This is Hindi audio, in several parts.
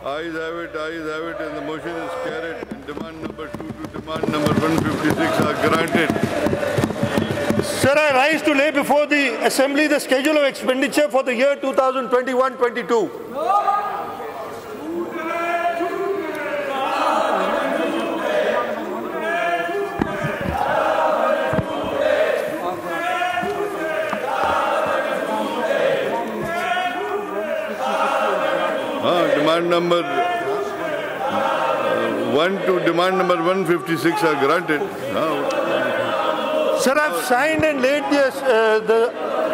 Ayes have it, and the motion is carried. And demand number 2 to demand number 156 are granted. Sir, I rise to lay before the Assembly the schedule of expenditure for the year 2021-22. Demand number 1 to demand number 156 are granted. Sir, I have signed and laid the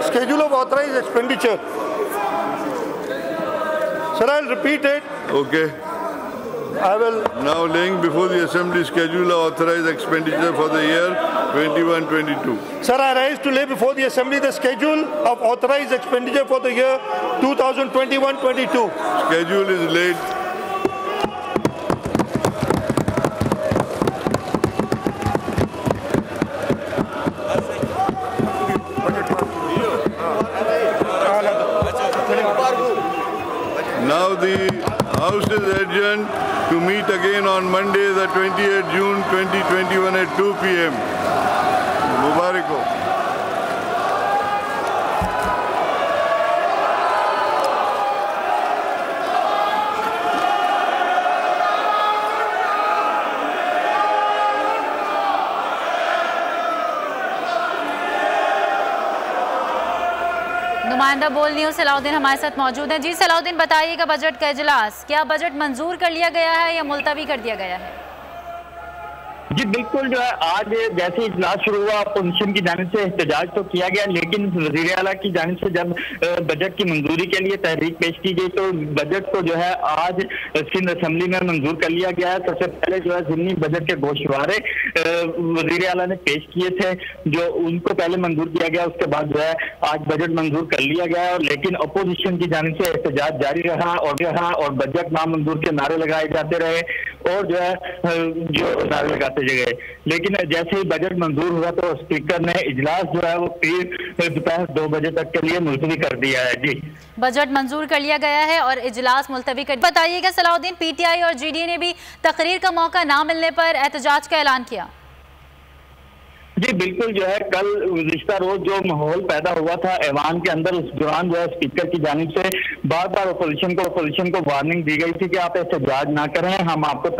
schedule of authorized expenditure. Sir, I will repeat it. Okay. I will. Now laying before the Assembly schedule of authorized expenditure for the year 21-22. Sir, I rise to lay before the Assembly the schedule of authorized expenditure for the year 2021-22. Schedule is laid. Now the House is adjourned to meet again on Monday, the 28th June 2021 at 2 p.m. Mubarak ho. नुमाइंदा बोल न्यूज़ सलाउद्दीन हमारे साथ मौजूद हैं। जी सलाउद्दीन, बताइएगा बजट का इजलास क्या बजट मंजूर कर लिया गया है या मुलतवी कर दिया गया है? जी बिल्कुल, जो है आज जैसे इजलास शुरू हुआ अपोजिशन की जानिब से एहतजाज तो किया गया, लेकिन वज़ीर आला की जानिब से जब बजट की मंजूरी के लिए तहरीक पेश की गई तो बजट को जो है आज सिंध असम्बली में मंजूर कर लिया गया है। सबसे पहले जो है ज़िमनी बजट के गोशवारे वज़ीर आला ने पेश किए थे, जो उनको पहले मंजूर किया गया, उसके बाद जो है आज बजट मंजूर कर लिया गया है। लेकिन अपोजिशन की जानिब से एहतजाज जारी रहा और बजट नामंजूर के नारे लगाए जाते रहे और जो है जो नारे लगाते गए। लेकिन जैसे ही बजट मंजूर हुआ तो स्पीकर ने इजलास जो है वो फिर दोपहर 2 बजे तक के लिए मुलतवी कर दिया है। जी, बजट मंजूर कर लिया गया है और इजलास मुलतवी कर। बताइएगा सलाउद्दीन, पीटीआई और जीडीए ने भी तकरीर का मौका ना मिलने पर एहतजाज का ऐलान किया। जी बिल्कुल, जो है कल गुज़िश्ता रोज जो माहौल पैदा हुआ था ऐवान के अंदर, उस दौरान जो है स्पीकर की जानिब से बार बार अपोजिशन को वार्निंग दी गई थी कि आप एहतजाज ना करें, हम आपको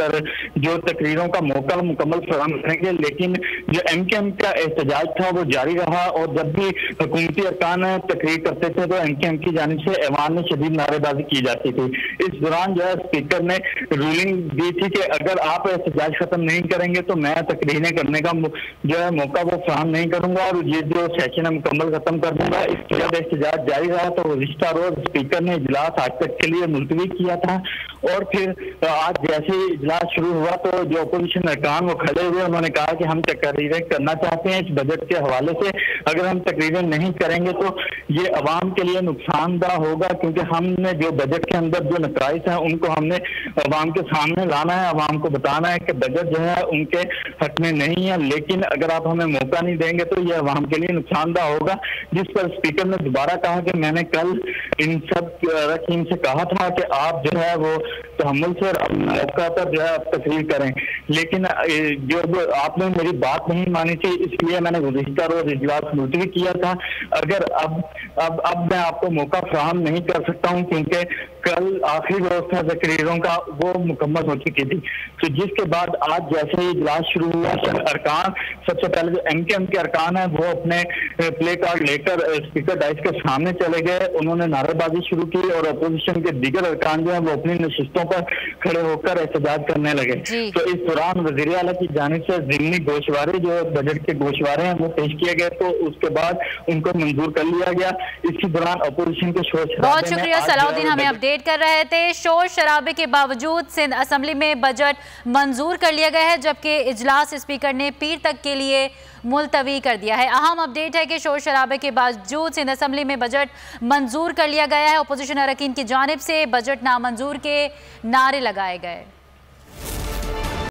जो तकरीरों का मौका मुकम्मल फराहम करेंगे। लेकिन जो एमकेएम का एहतजाज था वो जारी रहा और जब भी हुकूमती अरकान तकरीर करते थे तो एमकेएम की जानिब से ऐवान में शदीद नारेबाजी की जाती थी। इस दौरान जो है स्पीकर ने रूलिंग दी थी कि अगर आप एहतजाज खत्म नहीं करेंगे तो मैं तकरीरें करने का जो है मौका वो फराहम नहीं करूंगा और ये जो सेशन है मुकम्मल खत्म कर दूंगा। इसके बाद एहतजाज जारी रहा तो गुज़िश्ता रोज स्पीकर ने इजलास आज तक के लिए मुलतवी किया था और फिर आज जैसे ही इजलास शुरू हुआ तो जो अपोजिशन अरकान वो खड़े हुए, उन्होंने कहा कि हम तकरीरें करना चाहते हैं इस बजट के हवाले से। अगर हम तकरीरें नहीं करेंगे तो ये अवाम के लिए नुकसानदा होगा, क्योंकि हमने जो बजट के अंदर जो नकाइस हैं उनको हमने अवाम के सामने लाना है, अवाम को बताना है कि बजट जो है उनके हक में नहीं है। लेकिन अगर आप हमें मौका नहीं देंगे तो यह अवाम के लिए नुकसानदा होगा। जिस पर स्पीकर ने दोबारा कहा कि मैंने कल इन सब अरकान से कहा था कि आप जो है वो तहम्मुल से मौका पर जो है आप तकरीर करें, लेकिन जो आपने मेरी बात नहीं मानी थी, इसलिए मैंने गुज़िश्ता रोज इजलास मुलतवी किया था। अगर अब मैं आपको मौका फराहम नहीं कर सकता हूँ, क्योंकि कल आखिरी रोज था तकरीरों का, वो मुकम्मल हो चुकी थी। तो जिसके बाद आज जैसे ही इजलास शुरू हुआ अरकान, सबसे पहले जो एमकेएम के अरकान है वो अपने प्ले कार्ड लेकर स्पीकर डाइस के सामने चले गए, उन्होंने नारेबाजी शुरू की और अपोजिशन के दीगर अरकान जो है वो अपनी नशिस्तों पर खड़े होकर एहतजाज करने लगे। तो इस दौरान वज़ीर आला की जानिब से ज़िमनी गोशवारे जो बजट के गोशवारे हैं वो पेश किए गए, तो उसके बाद उनको मंजूर कर लिया गया। इसी दौरान अपोजिशन के शोर शराबे, बहुत शुक्रिया सलाउद्दीन, हमें अपडेट कर रहे थे। शोर शराबे के बावजूद सिंध असम्बली में बजट मंजूर कर लिया गया है, जबकि इजलास स्पीकर ने पीर तक के लिए मुलतवी कर दिया है। अहम अपडेट है कि शोर शराबे के बावजूद सिंध असम्बली में बजट मंजूर कर लिया गया है। अपोजिशन अरकान की जानिब से बजट नामंजूर के नारे लगाए गए।